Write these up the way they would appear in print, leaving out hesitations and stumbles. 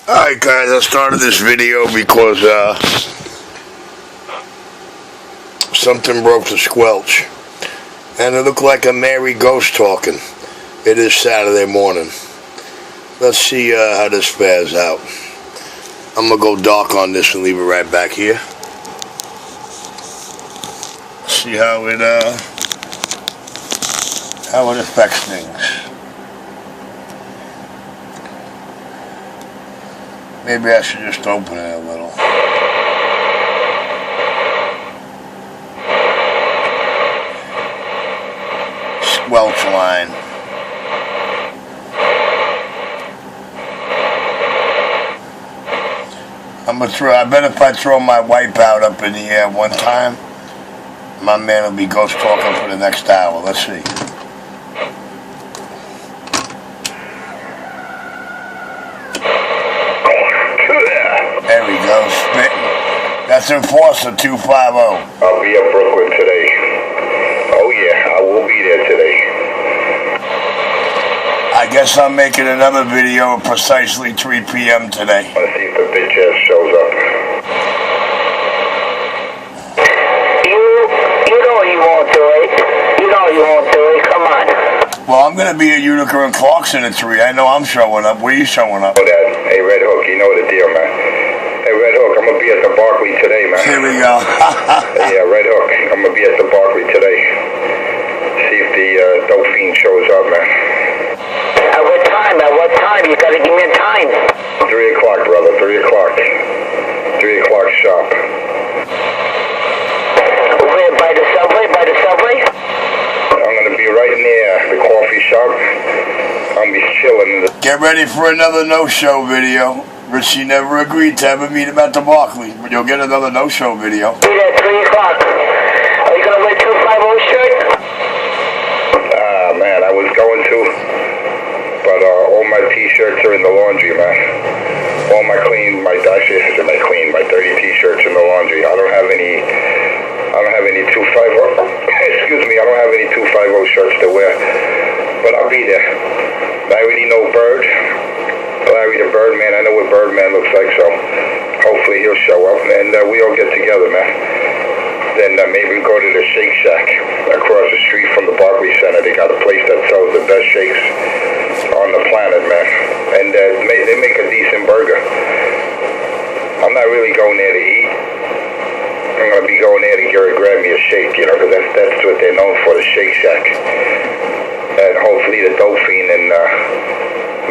Alright guys, I started this video because something broke the squelch and it looked like a merry ghost talking. It is Saturday morning. Let's see how this fares out. I'm gonna go dark on this and leave it right back here. See how it affects things. Maybe I should just open it a little. Squelch line. I bet if I throw my wipeout up in the air one time, my man will be ghost talking for the next hour. Let's see. There we go, spitting. That's Enforcer 250. I'll be at Brooklyn today. Oh yeah, I will be there today. I guess I'm making another video at precisely 3 p.m. today. Let's see if the bitch ass shows up. You know you won't do it. You know you won't do it. Come on. Well, I'm going to be at Utica and Clarkson at 3. I know I'm showing up. Where are you showing up? Oh, Dad. Hey, Red Hook, you know the deal, man. Hey, Red Hook, I'm going to be at the Barclay today, man. Here we go. Hey, Red Hook, I'm going to be at the Barclay today. See if the dope fiend shows up, man. At what time? At what time? You got to give me a time. 3 o'clock, brother. 3 o'clock. 3 o'clock sharp. Where? By the subway? By the subway? I'm going to be right near the coffee shop. I'm going to be chilling. Get ready for another no-show video. Richie never agreed to have a meet him at the Barclay, but you'll get another no-show video. Be there at 3 o'clock. Are you going to wear 250 shirt? Man, I was going to, but all my t-shirts are in the laundry, man. All my dirty t-shirts in the laundry. I don't have any 250, excuse me, I don't have any 250 shirts to wear, but I'll be there. I already know Larry the Birdman. I know what Birdman looks like, so hopefully he'll show up, and we all get together, man. Then maybe go to the Shake Shack across the street from the Barclay Center. They got a place that sells the best shakes on the planet, man. And they make a decent burger. I'm not really going there to eat. I'm going to be going there to grab me a shake, you know, because that's what they're known for, the Shake Shack. And hopefully the dope fiend and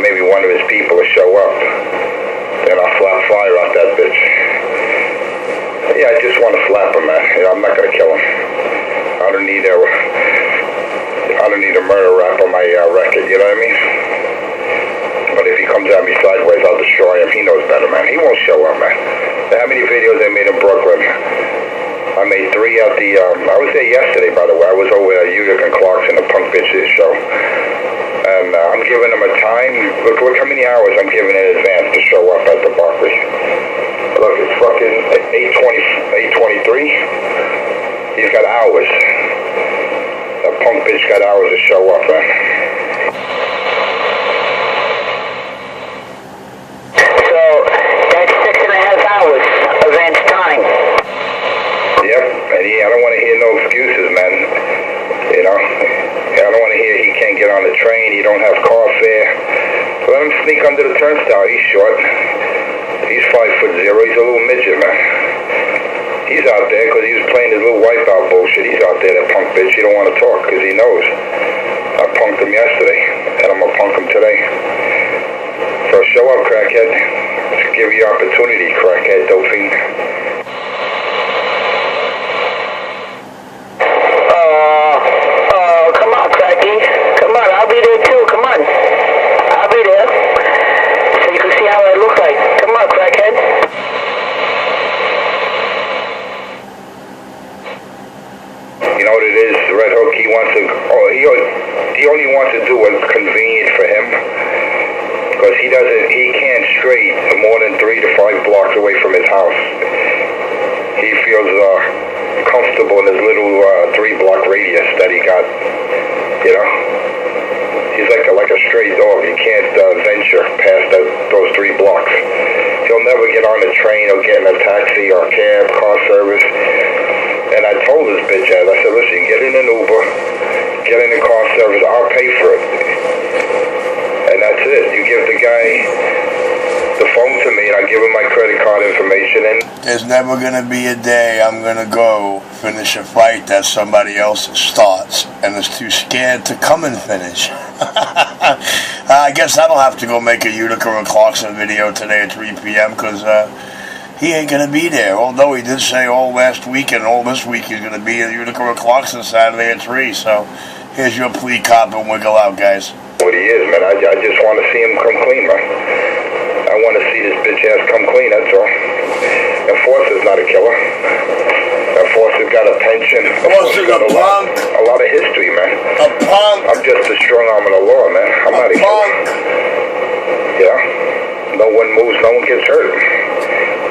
maybe one of his people will show up. Then I'll flat fire out that bitch. Yeah, I just want to slap him, man. You know, I'm not gonna kill him. I don't need a murder rap on my record. You know what I mean? But if he comes at me sideways, I'll destroy him. He knows better, man. He won't show up, man. How many videos I made in Brooklyn? I made 3 at the. I was there yesterday, by the way. I was over at Utica and Clarkson, the Punk Bitches show. And I'm giving him a time. Look how many hours I'm giving in advance to show up at the Barclay. Look, it's fucking 8:23. He's got hours. That punk bitch got hours to show up, man. So, that's 6.5 hours advance time. Yep, and I don't want to hear no excuses, man. You know? I don't want to hear he can't get on the train, he don't have car fare. Let him sneak under the turnstile. He's short. He's 5'0". He's a little midget, man. He's out there because he was playing his little wipeout bullshit. He's out there, that punk bitch. He don't want to talk because he knows. I punked him yesterday, and I'm going to punk him today. So show up, crackhead. Let's give you opportunity, crackhead, dope fiend. Come on, cracky. Come on, I'll be there too. Come on. I'll be there. So you can see how I look like. Come on, crackhead. You know what it is, Red Hook? He only wants to do what's convenient for him, because he can't straight more than 3 to 5 blocks away from his house. He feels comfortable in his little 3-block radius that he got. You know, he's like a stray dog. You can't venture past those 3 blocks. He'll never get on a train or get in a taxi or cab, car service. And I told this bitch ass, I said, listen, get in an Uber, get in a car service, I'll pay for it. And that's it. You give the guy the phone to me and I give him my credit card information and there's never gonna be a day I'm gonna go finish a fight that somebody else starts and is too scared to come and finish. I guess I don't have to go make a Utica or Clarkson video today at 3 p.m. because he ain't gonna be there. Although he did say all last week and all this week he's gonna be at Utica or Clarkson Saturday at 3. So here's your plea cop and wiggle out, guys. What he is, man. I just want to see him come clean, man. I want to see this bitch ass come clean, that's all. Enforcer's not a killer. Enforcer's got a pension. Enforcer's a punk. A lot of history, man. A punk. I'm just a strong arm of the law, man. I'm not a punk. Killer. Yeah? No one moves, no one gets hurt.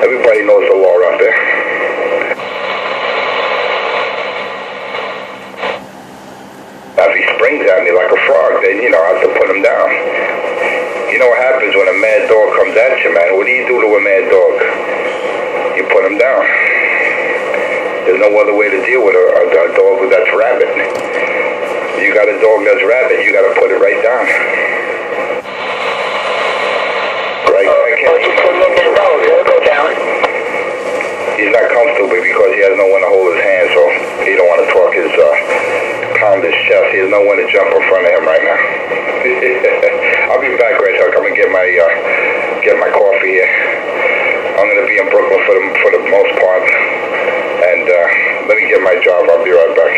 Everybody knows the law out there. Now, if he springs at me like a frog, then, I have to put him down. You know what happens when a mad dog comes at you, man? What do you do to a mad dog? You put him down. There's no other way to deal with a dog that's rabid. You got a dog that's rabid, you got to put it right down. Right? He's not comfortable because he has no one to hold his hand, so he don't want to talk his pound his chest. He has no one to jump in front of him right now. I'll be back, Grace. I'll come and get my coffee here. I'm gonna be in Brooklyn for the most part, and let me get my job. I'll be right back.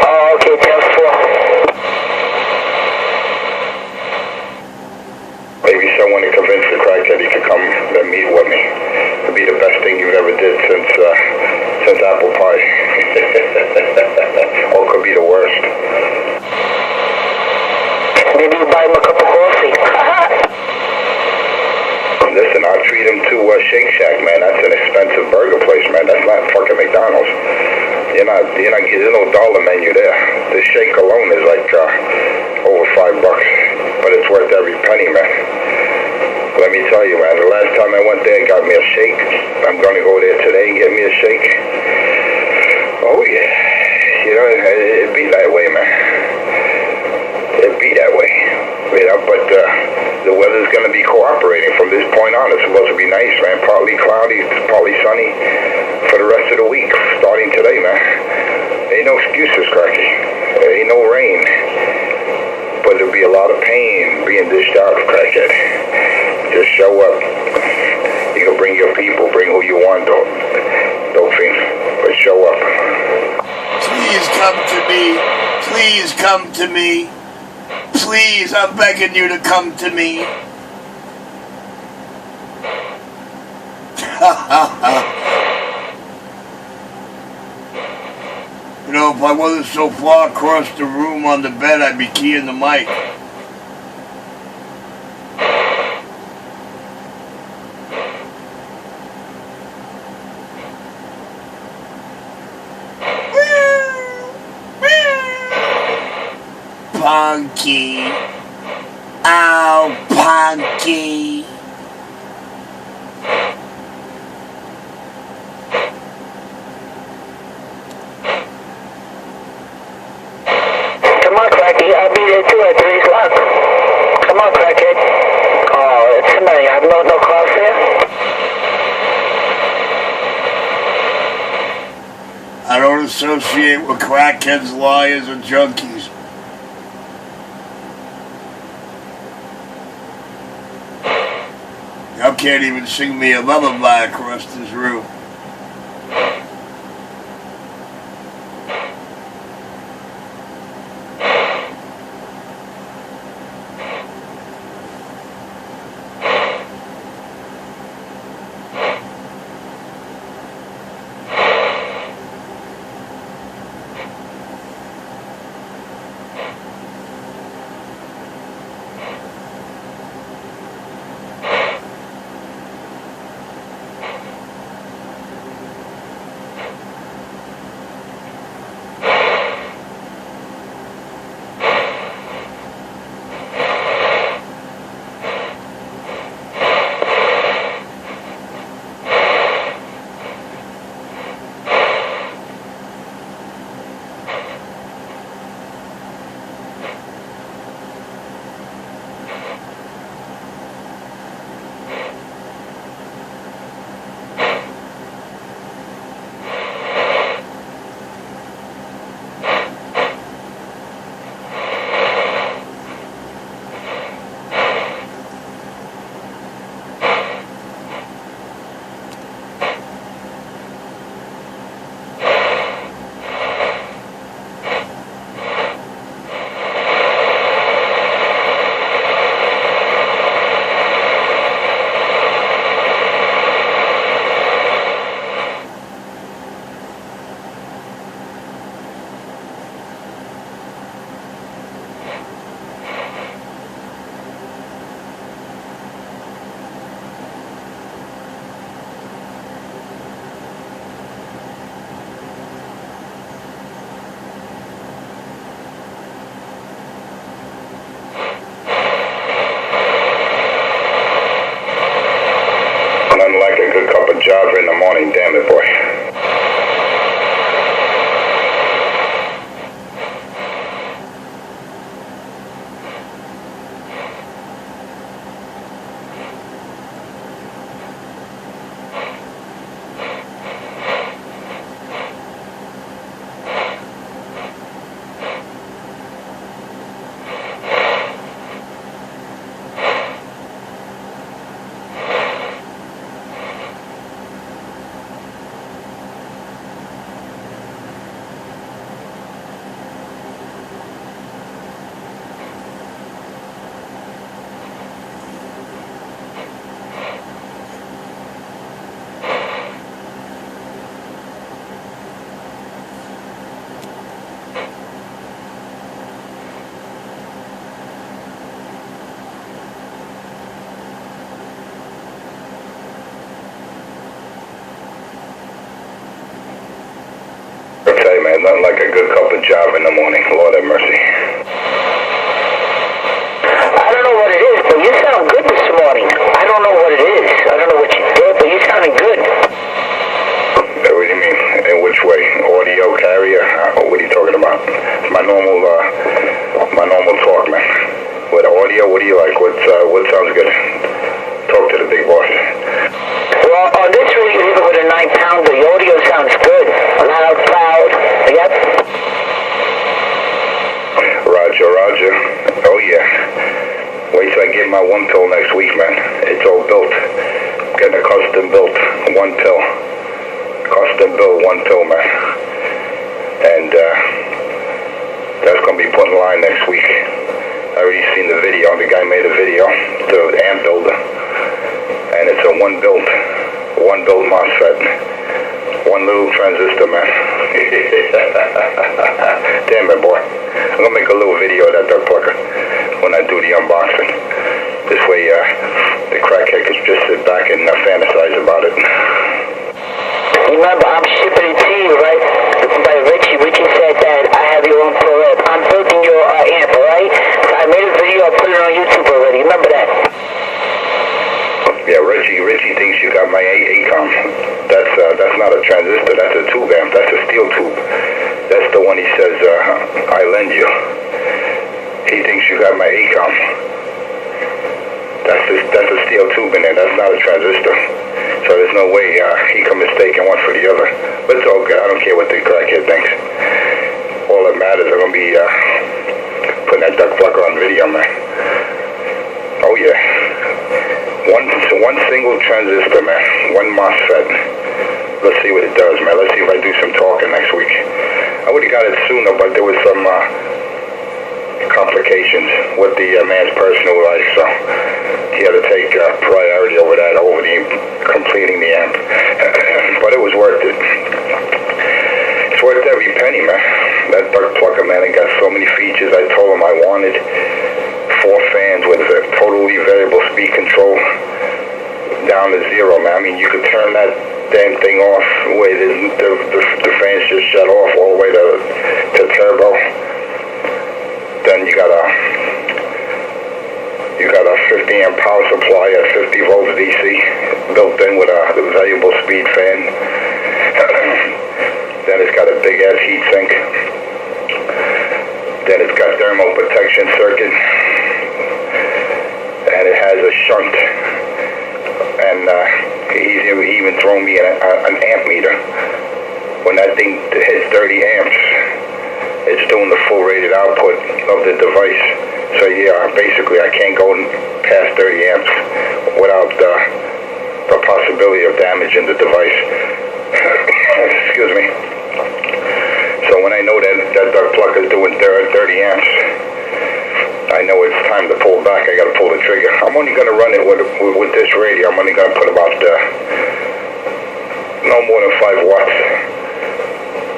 Oh, okay, 10-4. Maybe someone to convince the crackhead he could come and meet with me. It'd be the best thing you've ever did since apple pie. Or it could be the worst. Maybe you buy him a cup of coffee. Listen, I'll treat him to Shake Shack, man. That's an expensive burger place, man. That's not fucking McDonald's. You're not getting no dollar menu there. The shake alone is like over $5, but it's worth every penny, man. Let me tell you, man, the last time I went there and got me a shake, I'm gonna go there today and get me a shake. Oh yeah, it'd be that way, man. It'd be that way, but the weather's gonna be cooperating from this point on. It's supposed to be nice, man. Partly cloudy, partly sunny for the rest of the week, starting today, man. Ain't no excuses, Cracky. Ain't no rain, but there'll be a lot of pain being dished out, crackhead. Just show up. You can bring your people, bring who you want, don't think, but show up. Please come to me. Please come to me. Please, I'm begging you to come to me. If I wasn't so far across the room on the bed, I'd be keying the mic. Punky. Oh, Punky. Come on, Cracky. I'll be there too at 3 o'clock. Come on, Crackhead. Oh, it's somebody. I have no class here. I don't associate with crackheads, liars, or junkies. Y'all can't even sing me a lullaby across this room. Nothing like a good cup of Java in the morning. Lord have mercy. I don't know what it is, but you sound good this morning. I don't know what it is. I don't know what you did, but you sounding good. What do you mean? In which way? Audio carrier? What are you talking about? My normal talk, man. With audio, what do you like? What sounds good? Talk to the big boss. Well, on this radio, even with a 9-pounder, the audio sounds good. Loud, loud. Yep. Roger. Oh, yeah. Wait till I get my one pill next week, man. It's all built. Getting a custom built one pill. Custom built one pill, man. And that's going to be put in line next week. I already seen the video. The guy made a video, the amp builder. And it's a one built MOSFET. One little transistor, man. Damn it, boy. I'm going to make a little video of that duck plucker when I do the unboxing. This way, the crackhead can just sit back and fantasize about it. Remember, I'm shipping it to you, right? By Richie. Richie said that I have your own program. I'm building your amp, right? So I made a video. I put it on YouTube already. Remember that? Yeah, Richie thinks you got my ACOM. That's not a transistor. That's a tube amp. That's a steel tube. That's the one he says I lend you. He thinks you got my ACOM. That's a steel tube in there. That's not a transistor. So there's no way he can mistake one for the other. But it's all good. I don't care what the crackhead thinks. All that matters, I'm going to be putting that duck plucker on video, man. Oh, yeah. One single transistor, man. One MOSFET. Let's see what it does, man. Let's see if I do some talking next week. I would have got it sooner, but there was some complications with the man's personal life, so he had to take priority over that, over the completing the amp. But it was worth it. It's worth every penny, man. That duck plucker, man, it got so many features. I told him I wanted 4 fans with a totally variable speed control down to 0, man. I mean, you could turn that damn thing off where the fans just shut off all the way to turbo. Then you got a 50 amp power supply at 50 volts DC built in with a variable speed fan. Then it's got a big ass heat sink. Then it's got thermal protection circuit, and it has a shunt. And he even thrown me an amp meter. When that thing hits 30 amps, it's doing the full rated output of the device. So yeah, basically I can't go past 30 amps without the possibility of damaging the device. Excuse me. So when I know that duck plucker is doing 30 amps, I know it's time to pull back. I got to pull the trigger. I'm only going to run it with this radio. I'm only going to put about no more than 5 watts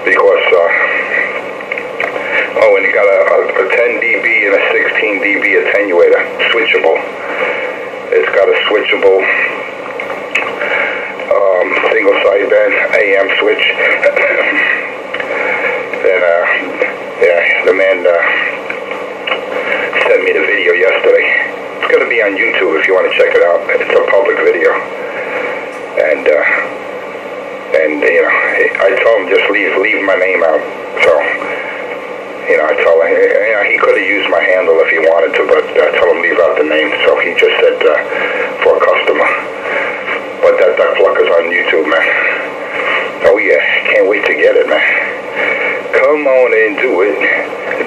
because and it got a 10 dB and a 16 dB attenuator, switchable. It's got a switchable single sideband AM switch. And yeah, the man sent me the video yesterday. It's going to be on YouTube if you want to check it out. It's a public video. And you know, I told him just leave my name out. So, you know, I told him, you know, he could have used my handle if he wanted to, but I told him leave out the name. So he just said for a customer. But that plucker's on YouTube, man. Oh yeah, can't wait to get it, man. Come on and do it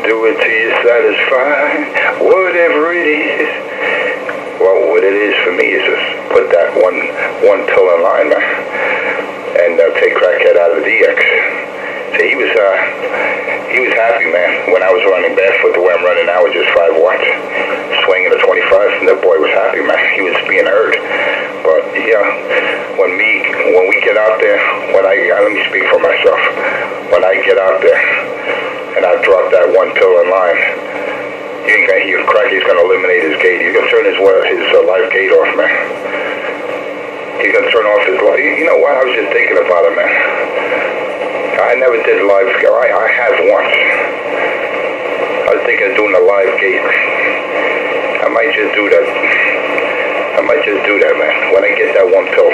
till you're satisfied. Whatever it is. Well, what it is for me is just put that one pill in line, man, and take crackhead out of the DX. So he was happy, man. When I was running barefoot, the way I'm running now was just 5 watts, swinging a 25, and the boy was happy, man. He was being heard. But yeah, when we get out there, let me speak for myself. When I get out there and I drop that one pill in line, Crackie's gonna eliminate his gate. He's gonna turn his live gate off, man. He's gonna turn off his light. You know what? I was just thinking about it, man. I never did live. I have once. I was thinking of doing a live gate. I might just do that. Man. When I get that one pill,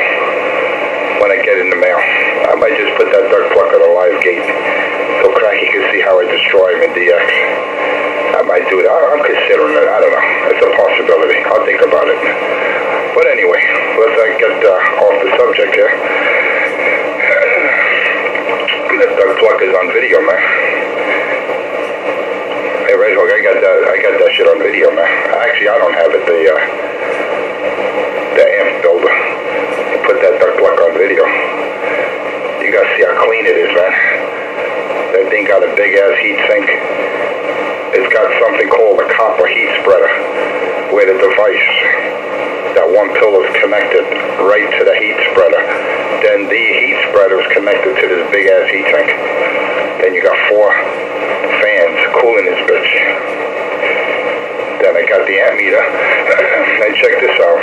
when I get in the mail, I might just put that duck pluck on a live gate so Cracky can see how I destroy him in DX. I might do that. I'm considering it. I don't know. It's a possibility. I'll think about it. But anyway, let's get off the subject here. That duck pluck is on video, man. Hey, Red Hook, I got that shit on video, man. Actually, I don't have it. The amp builder. Put that duck pluck on video. You gotta see how clean it is, man. That thing got a big ass heat sink. It's got something called a copper heat spreader, where the device, that one pill is connected right to the heat spreader. Then the heat spreader is connected to this big ass heat sink. Then you got 4 fans cooling this bitch. Then I got the amp meter. And check this out.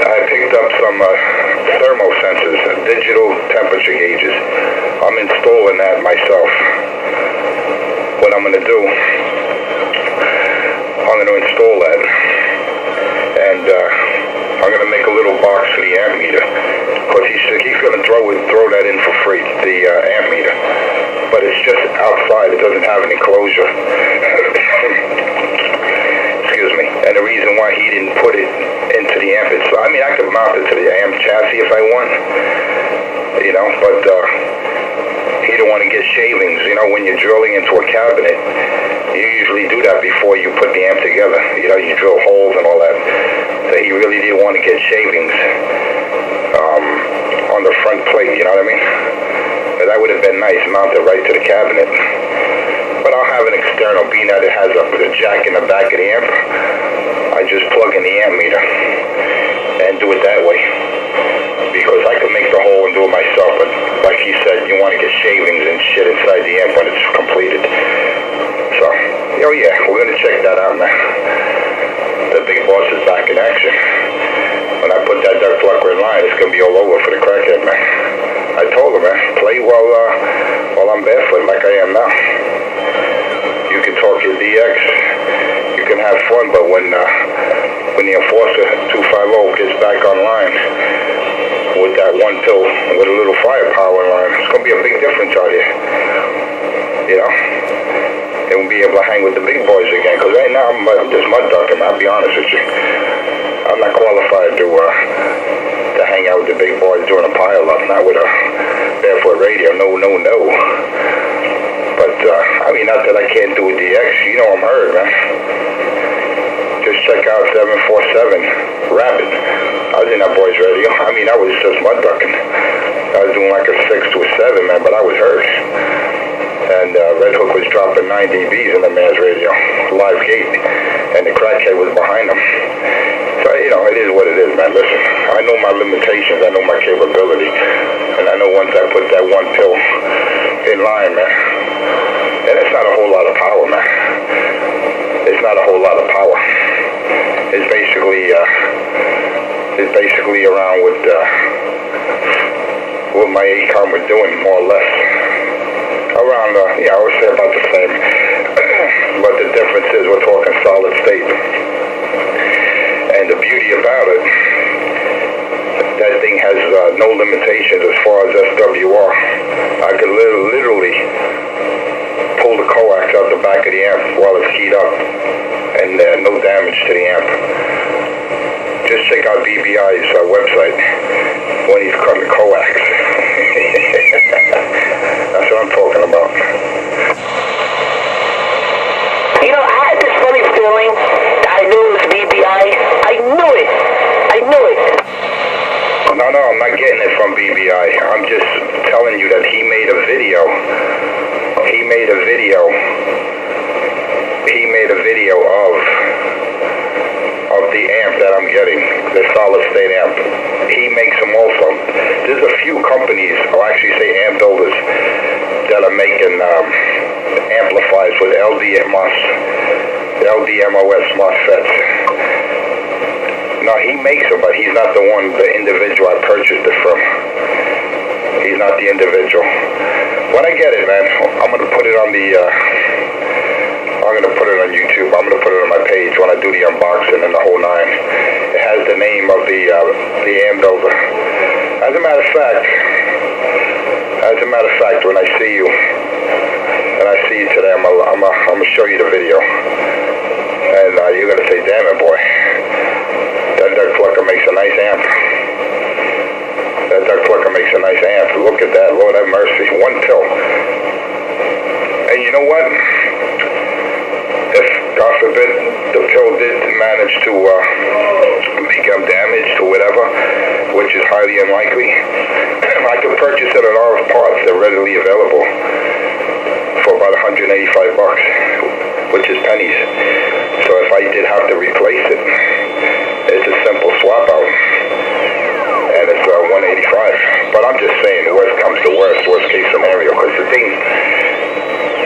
I picked up some thermo sensors, digital temperature gauges. I'm installing that myself. What I'm going to do, I'm going to install that. And I'm going to make a little box for the amp meter. Because he's going to throw that in for free, the amp meter. But it's just outside. It doesn't have any closure. Excuse me. And the reason why he didn't put it into the amp itself, I mean, I could mount it to the amp chassis if I want, you know, but he don't want to get shavings. You know, when you're drilling into a cabinet, you usually do that before you put the amp together. You know, you drill holes and all that. So he really didn't want to get shavings on the front plate, you know what I mean? But that would have been nice, mounted right to the cabinet. But I'll have an external, being that it has a jack in the back of the amp. I just plug in the amp meter and do it that way. Because I can make the hole and do it myself, but like he said, you want to get shavings and shit inside the amp when it's completed. So, oh yeah, we're going to check that out, man. The big boss is back in action. When I put that duck plucker in line, it's going to be all over for the crackhead, man. I told him, man, play while I'm barefoot like I am now. You can talk your DX, you can have fun, but when the Enforcer 250 gets back online with that one pill with a little firepower line, it's going to be a big difference out here. You know? They won't be able to hang with the big boys again, because right now I'm just mud ducking, I'll be honest with you. I'm not qualified to hang out with the big boys doing a pile-up, not with a barefoot radio, no. But, I mean, not that I can't do a DX, you know I'm heard, man. Just check out 747 Rabbit. I was in that boy's radio. I mean, I was just mud ducking. I was doing like a 6 to a 7, man, but I was hurt. And Red Hook was dropping 9 dBs in the man's radio, live gate, and the crackhead was behind him. So, you know, it is what it is, man. Listen, I know my limitations, I know my capability, and I know once I put that one pill in line, man, and it's not a whole lot of power, man. It's not a whole lot of power. It's basically around what my ACOM was doing, more or less. Around, I would say about the same. But the difference is we're talking solid state. And the beauty about it, that thing has no limitations as far as SWR. I could literally pull the coax out the back of the amp while it's keyed up, and no damage to the amp. Just check out BBI's website when he's cutting coax. That's what I'm talking about. You know, I had this funny feeling that I knew it was BBI. I knew it. No, I'm not getting it from BBI. I'm just telling you that he made a video. He made a video of the amp that I'm getting, the solid state amp. He makes them also. There's a few companies, I'll actually say amp builders, that are making amplifiers with LDMOS MOSFETs. No, he makes them, but he's not the individual I purchased it from. He's not the individual. When I get it, man, I'm gonna put it on on YouTube. I'm gonna put it on my page when I do the unboxing and the whole nine. It has the name of the Andover. As a matter of fact, when I see you today, I'm gonna show you the video, and you're gonna say, "Damn it, boy, that duck plucker makes a nice amp. That duck plucker makes a nice amp. Look at that, Lord have mercy, one pill." And you know what? If, God forbid, the pill did manage to become damaged or whatever, which is highly unlikely, I could purchase it at all parts. They're readily available for about $185, which is pennies. So if I did have to replace it, it's a simple swap out, and it's $185. But I'm just saying, worst comes to worst case scenario, because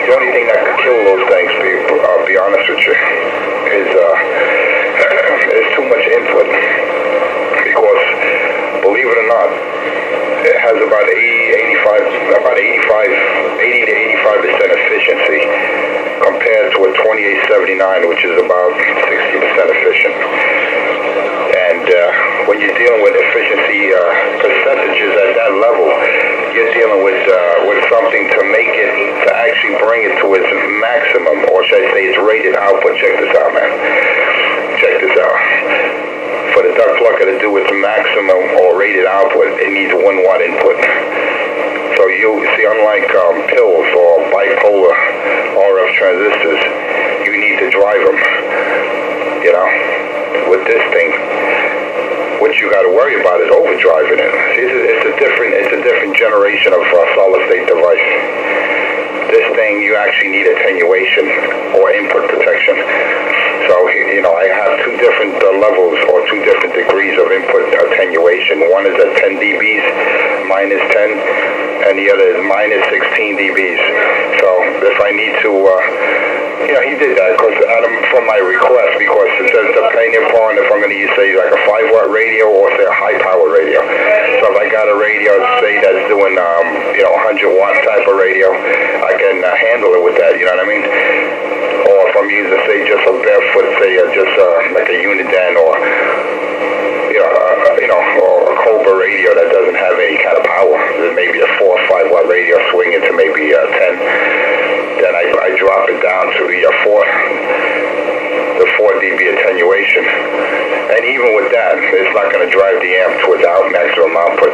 the only thing that could kill those things, I'll be honest with you, is too much input. Because, believe it or not, it has about 80 to 85% efficiency compared to a 2879, which is about 60% efficient. And when you're dealing with efficiency percentages at that level, you're dealing with something to make it, to actually bring it to its maximum, or should I say its rated output. Check this out, man. Check this out. For the duck plucker to do its maximum or rated output, it needs 1 watt input. So you see, unlike pills or bipolar RF transistors, you need to drive them. You know, with this thing, what you got to worry about is overdriving it. See, it's a different generation of solid state device. This thing, you actually need attenuation or input protection. So, you know, I have two different levels or two different degrees of input attenuation. One is at 10 dBs, minus 10, and the other is minus 16 dBs. So if I need to, you know, he did that from my request, because it says depending upon if I'm going to use, say, like a 5 watt radio or say a high power radio. So if I got a radio, say, that's doing, you know, 100 watt type of radio, I can handle it with that, you know what I mean? Or if I'm using, say, just a barefoot, say, just like a Uniden or, you know, or a Cobra radio that doesn't have any kind of power, maybe a 4 or 5 watt radio, swing it to maybe 10, then I drop it down to the 4 dB attenuation. And even with that, it's not going to drive the amp towards maximum output.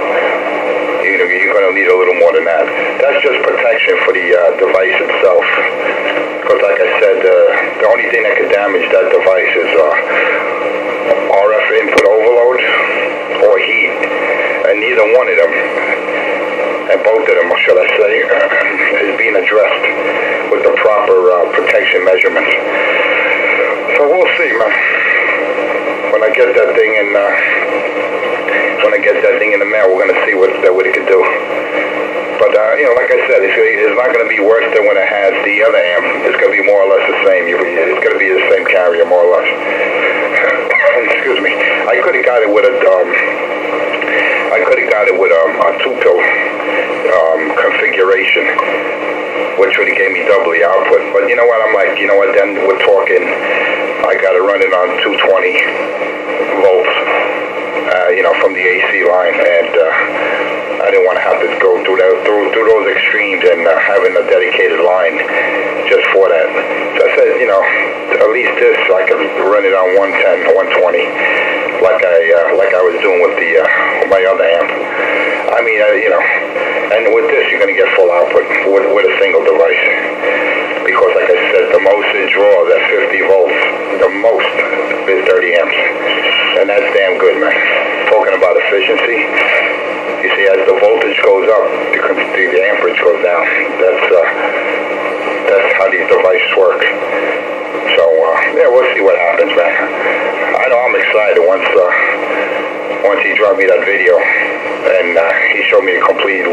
You know, you're going to need a little more than that. That's just protection for the device itself. Because like I said, the only thing that could damage that device is RF input overload or heat. And neither one of them, and both of them, should I say, is being addressed with the proper protection measurements. So we'll see, man. When I get that thing in, the mail, we're gonna see what it could do. But you know, like I said, it's not gonna be worse than when it has the other amp. It's gonna be more or less the same. It's gonna be the same carrier, more or less. Excuse me. I could have got it with a 2-pill configuration, which would have gave me double the output. But you know what? I'm like, you know what? Then we're talking. I got to run it on 220 volts, you know, from the AC line, and I didn't want to have to go through those extremes and having a dedicated line just for that. So I said, you know, at least this I could run it on 110, 120, like I was doing with my other amp. I mean, you know, and with this you're going to get full output with a single device, because like I said, the most it draws at 50 volts, the most is 30 amps, and that's damn good, man. Talking about efficiency, you see, as the voltage goes up, the amperage goes down. That's how these devices work. So yeah, we'll see what happens, man. I know I'm excited once he dropped me that video and he showed me the complete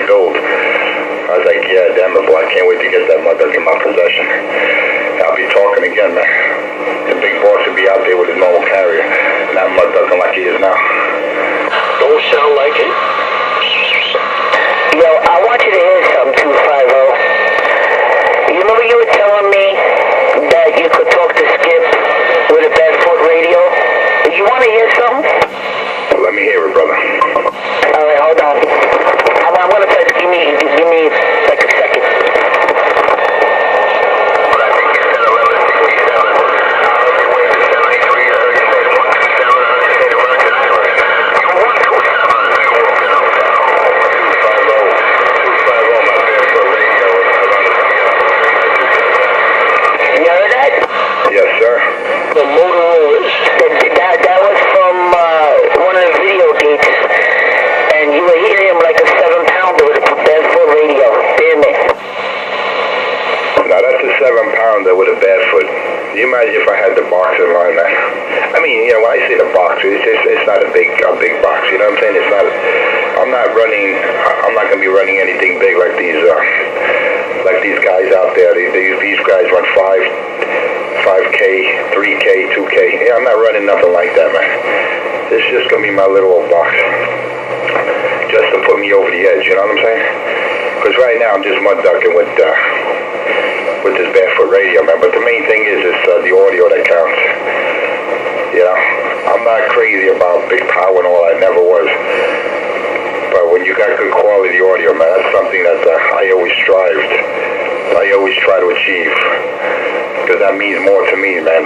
build. I was like, yeah, damn it, boy, I can't wait to get that mother in my possession. I'll be talking again, man. The big boss would be out there with his normal carrier, not mud ducking like he is now. Don't sound like it. Yo, I want you to hear something, 250. You remember you were telling me that you could talk to Skip with a Barefoot radio? Do you want to hear something? Let me hear it, brother. All right, hold on. I'm going to touch. Give me like a second. Yes, sir. The Motorola. That was from one of the video gates, and you were hearing him like a 7-pounder with a Barefoot radio. Damn it. Now that's a 7-pounder with a Barefoot. Can you imagine if I had the box in line, man? I mean, you know, when I say the box, it's not a big box. You know what I'm saying? It's not. I'm not gonna be running anything big like these guys out there. These guys run 5K, 3K, 2K. Yeah, I'm not running nothing like that, man. This is just gonna be my little old box, just to put me over the edge. You know what I'm saying? Because right now I'm just mud ducking with this Barefoot radio, man. But the main thing is the audio that counts. You know, I'm not crazy about big power and all. I never was. But when you got good quality audio, man, that's something that I always try to achieve. Because that means more to me, man,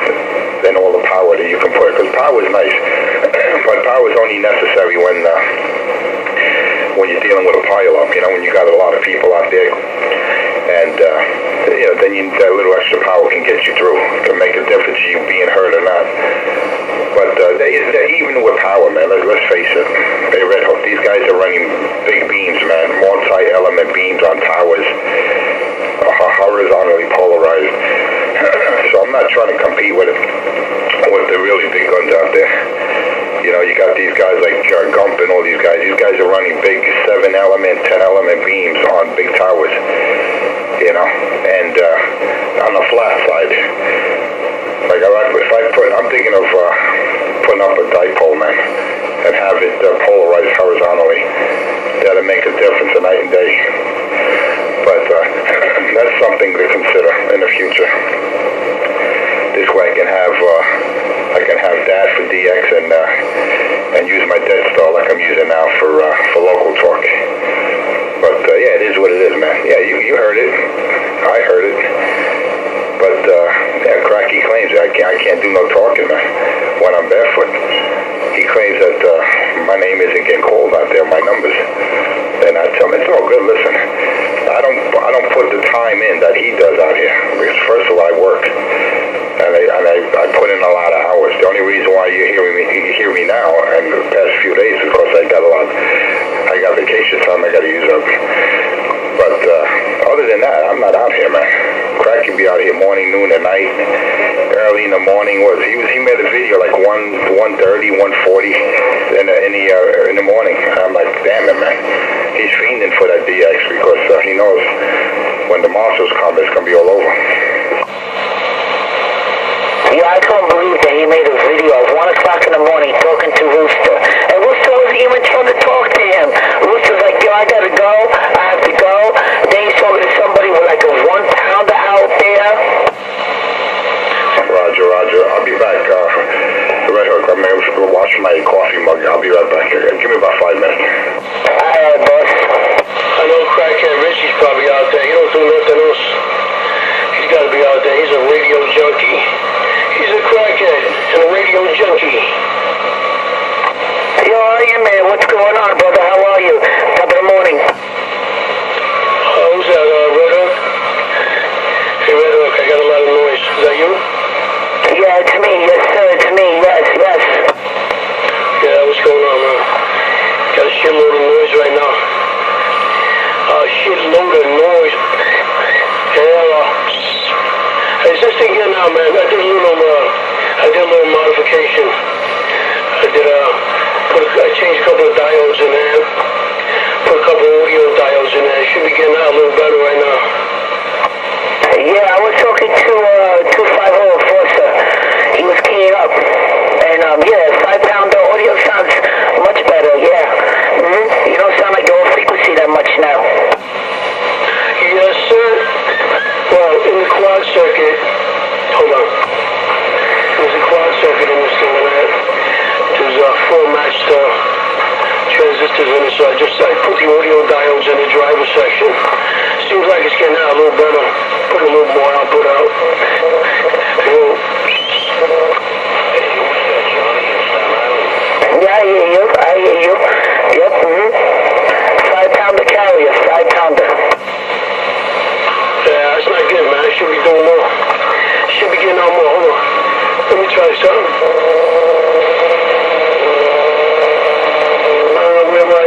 than all the power that you can put. Because power is nice, but power is only necessary when you're dealing with a pile-up. You know, when you got a lot of people out there, and you know, then that little extra power can get you through, can make a difference to you being heard or not. But even with power, man, let's face it, they Red Hook. These guys are running big beams, man, multi-element beams on towers, horizontally polarized. So I'm not trying to compete with the really big guns out there. You know, you got these guys like Gump and all these guys. These guys are running big 7-element, 10-element beams on big towers. You know, and on the flat side, like I'm thinking of putting up a dipole, man, and have it polarized horizontally. That'll make a difference night and day. But that's something to consider in the future. This way I can have that for DX and use my Dead Star like I'm using now for local talk. But yeah, it is what it is, man. Yeah, you heard it. I heard it. But yeah, Cracky claims I can't do no talking, man, when I'm barefoot. He claims that my name isn't getting called out there, my numbers. And I tell him it's all good. Listen, I don't put the time in that he does out here. Because first of all, I work, and I put in a lot of hours. The only reason why you hear me now and the past few days is because I got vacation time I got to use up. But other than that, I'm not out here, man. Crack can be out here morning, noon, and night. Early in the morning he made a video like 1:30, 1:40 in the morning. I'm like, damn it, man. He's fiending for that DX because he knows when the marshals come, it's gonna be all over. Yeah, I can't believe that he made a video at 1 o'clock in the morning talking to Rooster. And Rooster wasn't even trying to talk to him. Rooster's like, yo, I gotta go. I have to go. Then he's talking to somebody with like a 1-pounder out there. Roger. I'll be back. Red Hook, I'm going to wash my coffee mug. I'll be right back. Give me about 5 minutes. Alright, boss. I know Crackhead Richie's probably out there. He don't do nothing else. He's got to be out there. He's a radio junkie. He's a crackhead and a radio junkie. Yo, how are you, man? What's going on, brother? How are you? Top of the morning. Who's that, Red Hook? Hey, Red Hook, I got a lot of noise. Is that you? Yeah, it's me. Yes, sir. It's me. Yes. Yeah, what's going on, man? Got a shitload of noise right now. Shitload of noise. Yeah, it's this thing here now, man. I did a little modification. I changed a couple of diodes in there. Put a couple of audio diodes in there. It should be getting out a little better right now. Yeah, I was talking to 250 Enforcer. He was keying up. And, yeah, 5-pounder audio sounds much better, yeah. You don't sound like the old frequency that much now. circuit. Hold on. There's a quad circuit in this thing and that. There's 4 matched transistors in it, so I put the audio diodes in the driver section. Seems like it's getting out a little better. Put a little more output out. Yeah, I hear you. Yep, 5-pounder carrier, 5-pounder. Yeah, that's not good, man. I should be doing more. Should be getting out more. Hold on. Let me try something. I don't know where my,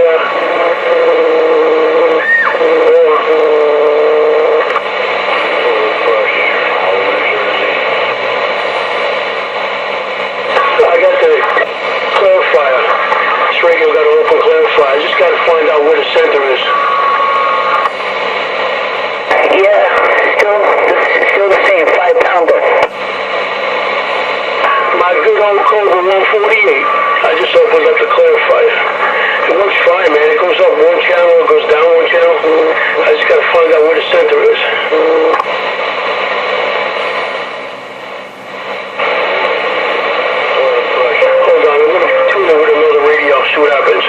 I got the clarifier. This radio got an open clarifier. I just got to find out where the center is. Yeah, still the same, 5-pounder. My good old Cobra 148. I just opened up the clarifier. It works fine, man. It goes up 1 channel, it goes down 1 channel. I just got to find out where the center is. Hold on, I'm going to tune it with another radio, see what happens.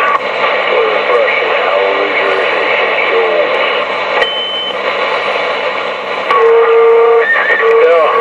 Yeah,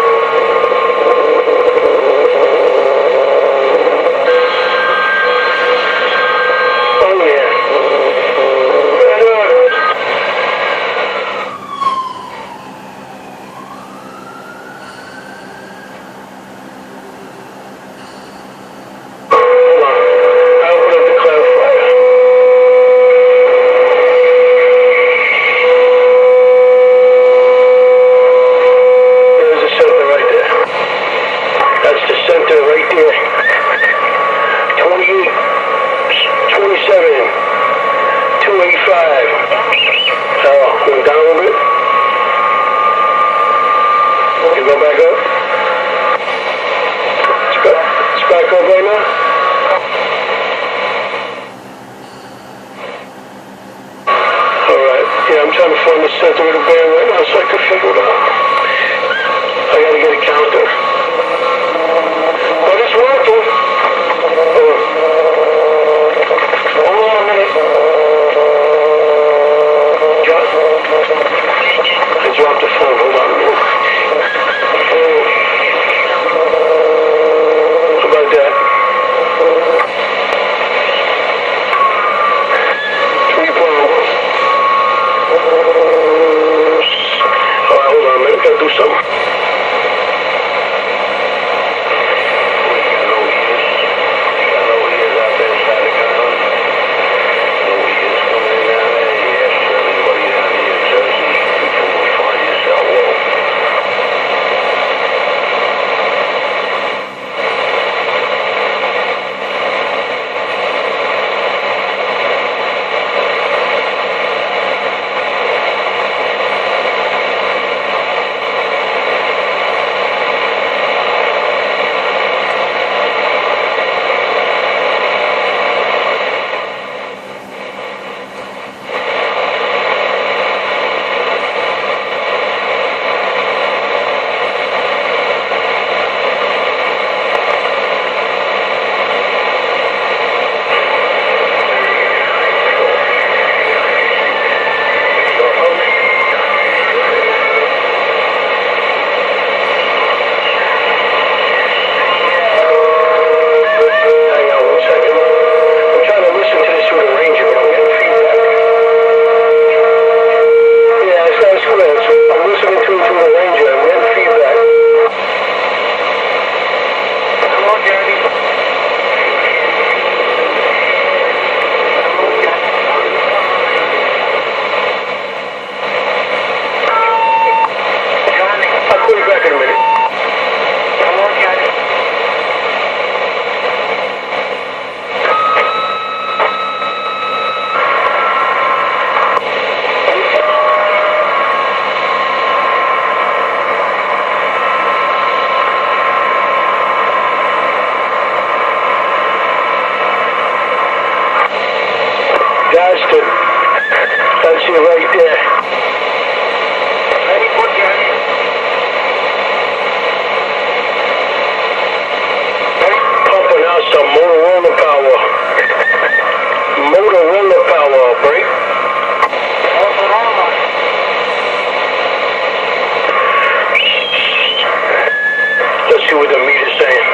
see what the meter's saying.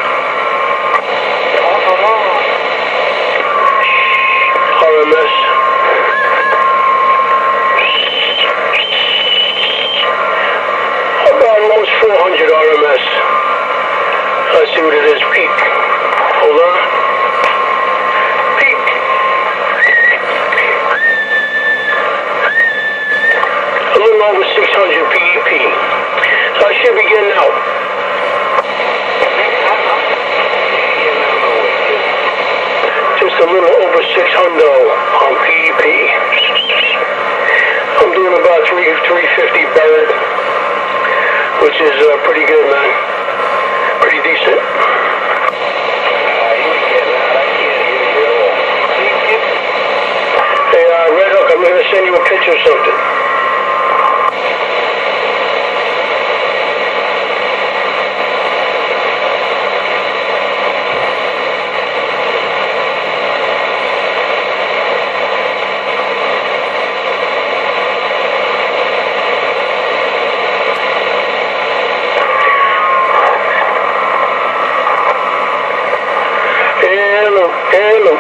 RMS. About almost 400 RMS. Let's see what it is. Peak. Hold on. Peak. A little over 600 PEP. So I should be getting out. Just a little over 600 on PEP. I'm doing about 350 barrel, which is pretty good, man. Pretty decent. Hey, Red Hook, I'm going to send you a picture of something. Hello.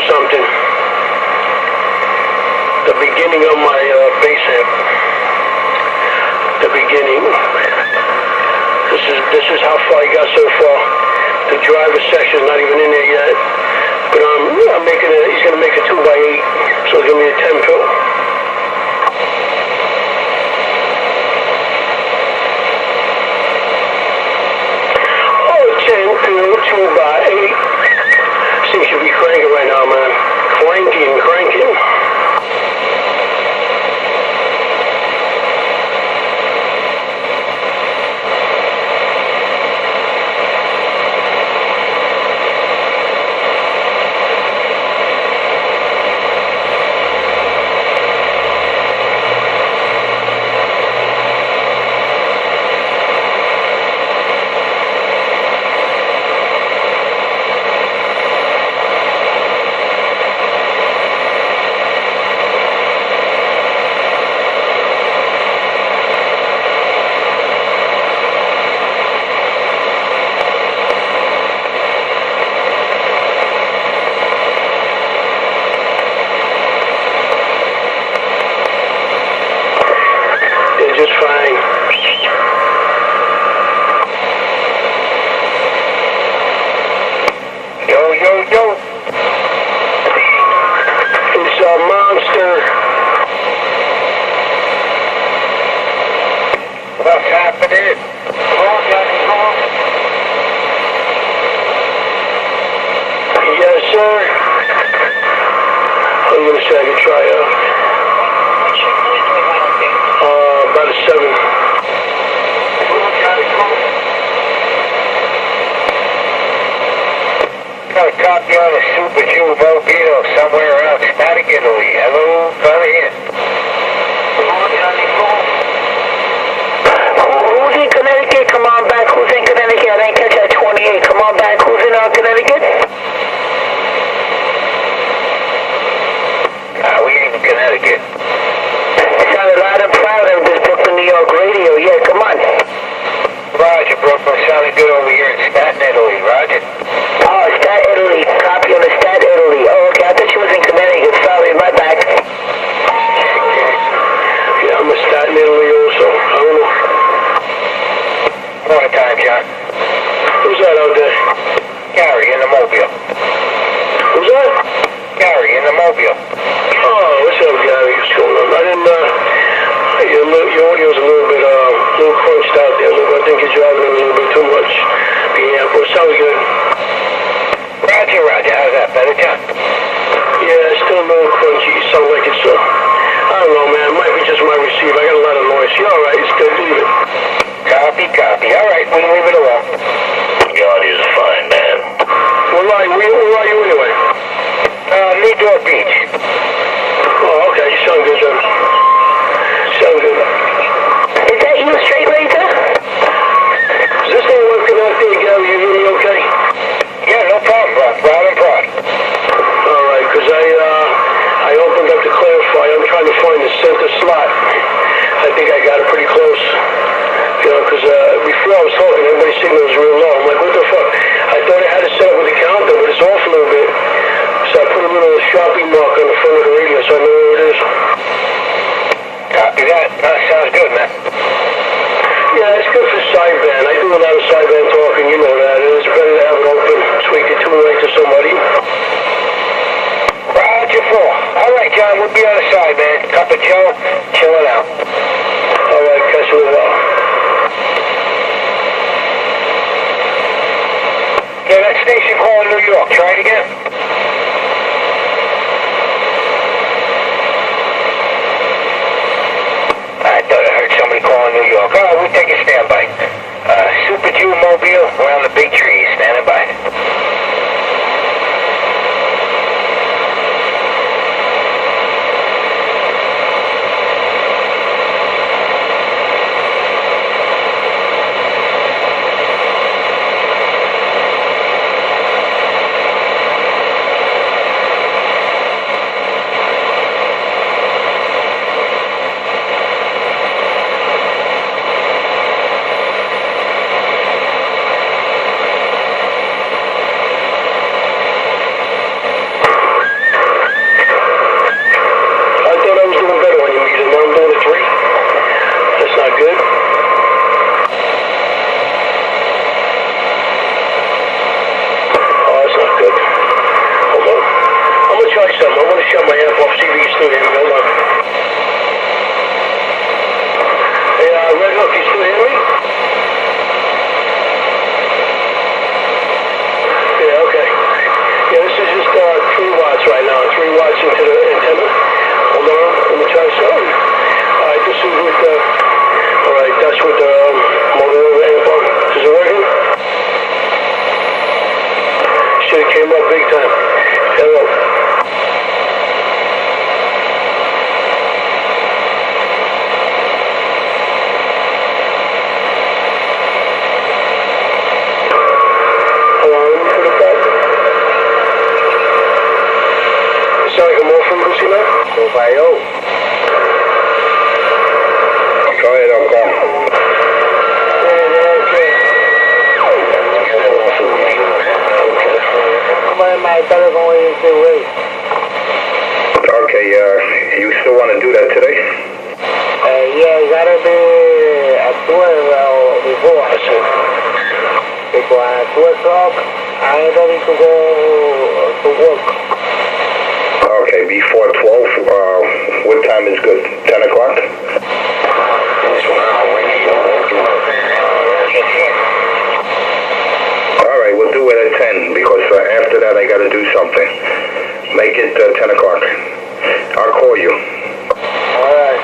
Something. The beginning of my base amp. The beginning. This is how far I got so far. The driver section's not even in there yet. But I'm making it. He's gonna make a 2x8, so it's gonna be a 10 pill. Oh, 10 pill 2x8. Thing should be cranking right now, man. Cranking. Just fine. Yo. It's a monster. What's happening? Yes, sir. I'm going to say I can try out. About a 7. Got a copy on a Super Jew Volcano somewhere around Static, Italy. Hello, come in. Who's in Connecticut? Come on back. Who's in Connecticut? I didn't catch that 28. Come on back. Who's in Connecticut? We ain't in Gary in the Mobile. Oh, what's up, Gary? What's going on? I didn't, your audio's a little bit, little crunched out there. I think you're driving a little bit too much. Yeah, but it sounds good. Roger, how's that? Better, John? Yeah, it's still a little crunchy. You sound like it's, I don't know, man. It might be just my receiver. I got a lot of noise. You alright? It's good. Leave it. Copy. Alright, we leave it alone. Your audio's fine, man. Where are you anyway? Newport Beach. Oh, okay. You sound good, then. Sound good. Is that you straight laser? Is this thing working out there, Gary? You hear me okay? Yeah, no problem, bro. Proud and proud. Alright, because I opened up to clarify. I'm trying to find the center slot. I think I got it pretty close. You know, because before I was talking, everybody's signal was real low. I'm like, what the fuck? I thought I had it set up with the counter, but it's off a little bit. So I put a little Sharpie mark on the front of the radio so I know where it is. Copy that. Sounds good, man. Yeah, it's good for sideband. I do a lot of sideband talking, you know that. It's better to have it open so we can tune right to somebody. Roger 4. Alright, John, we'll be on the side, man. Cup of Joe, chilling out. Alright, catch you in a while. Yeah, that station calling New York. Try it again. I thought I heard somebody calling New York. Oh, we'll take a standby. Super Jew Mobile around the big trees. Standing by. Okay, you still want to do that today? Yeah, you gotta be at 12 before. Because at 2 o'clock, I'm ready to go to work. Okay, before 12, what time is good? 10 o'clock? Alright, we'll do it at 10 because after that I gotta do something. Make it 10 o'clock. I'll call you. Alright.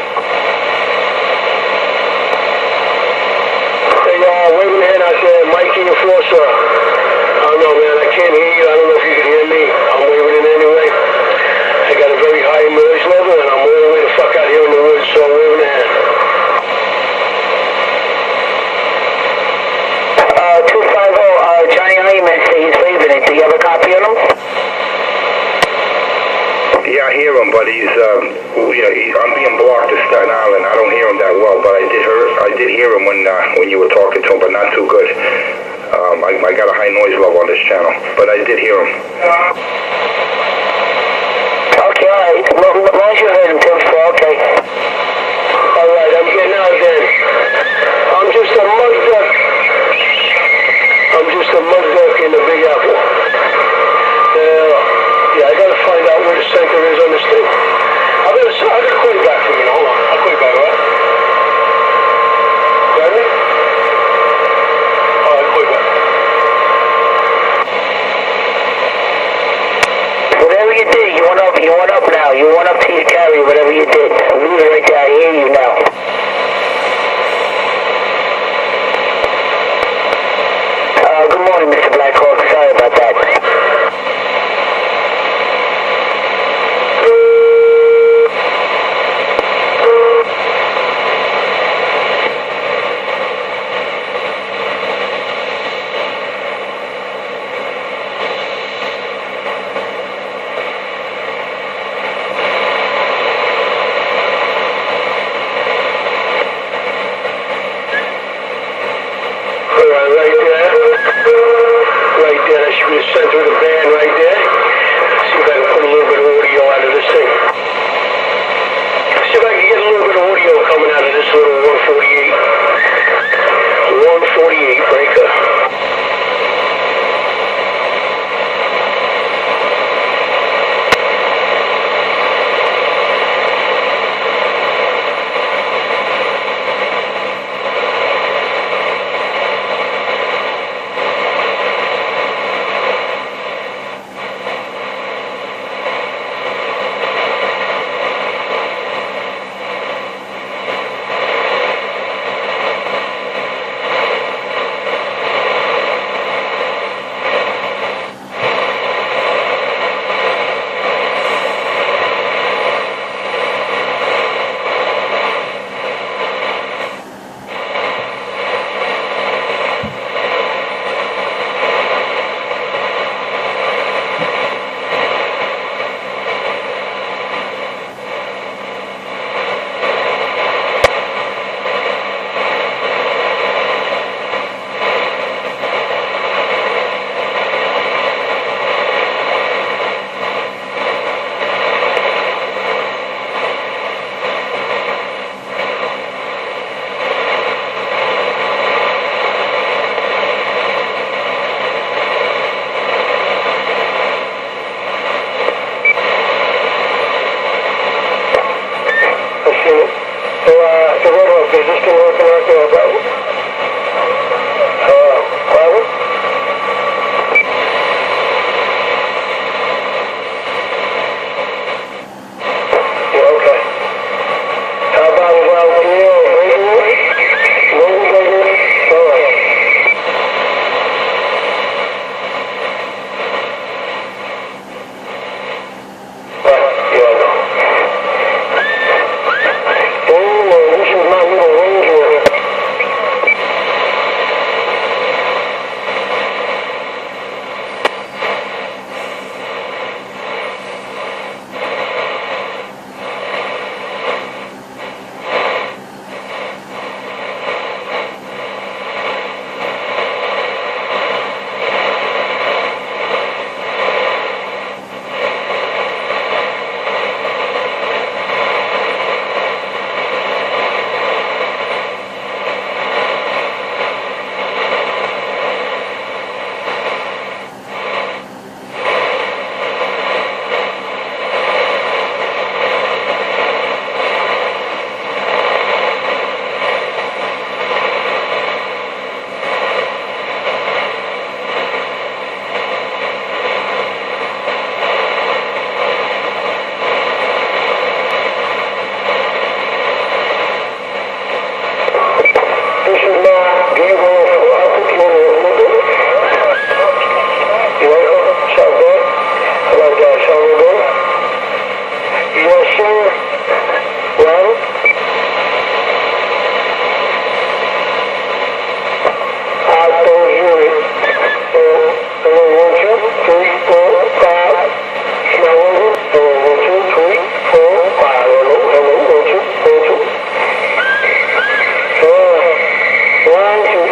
Hey, waving a hand out there, Mikey and Flosser. I don't know, man, I can't hear you. I don't know if you can hear me. I'm waving it anyway. I got a very high noise level, and I'm all the way the fuck out here in the woods, so I'm waving a hand. 250, Johnny Lehman says he's waving it. Do you have a copy of him? Yeah, I hear him, but I'm being blocked to Staten Island. I don't hear him that well, but I did hear him when you were talking to him, but not too good. I got a high noise level on this channel, but I did hear him. Okay, alright. As long as you heard him, 254, okay. Alright, I'm getting out then. I'm just a mud duck in the Big Apple. Yeah, I gotta find out where whatever you did, you went up now. You went up to your carrier, whatever you did. I'm leaving right there. I hear you now. Good morning, Mr. Blackhawk. Sorry about that. Right there, that should be the center of the band right there. See if I can put a little bit of audio out of this thing. See if I can get a little bit of audio coming out of this little 148 breaker. One, two,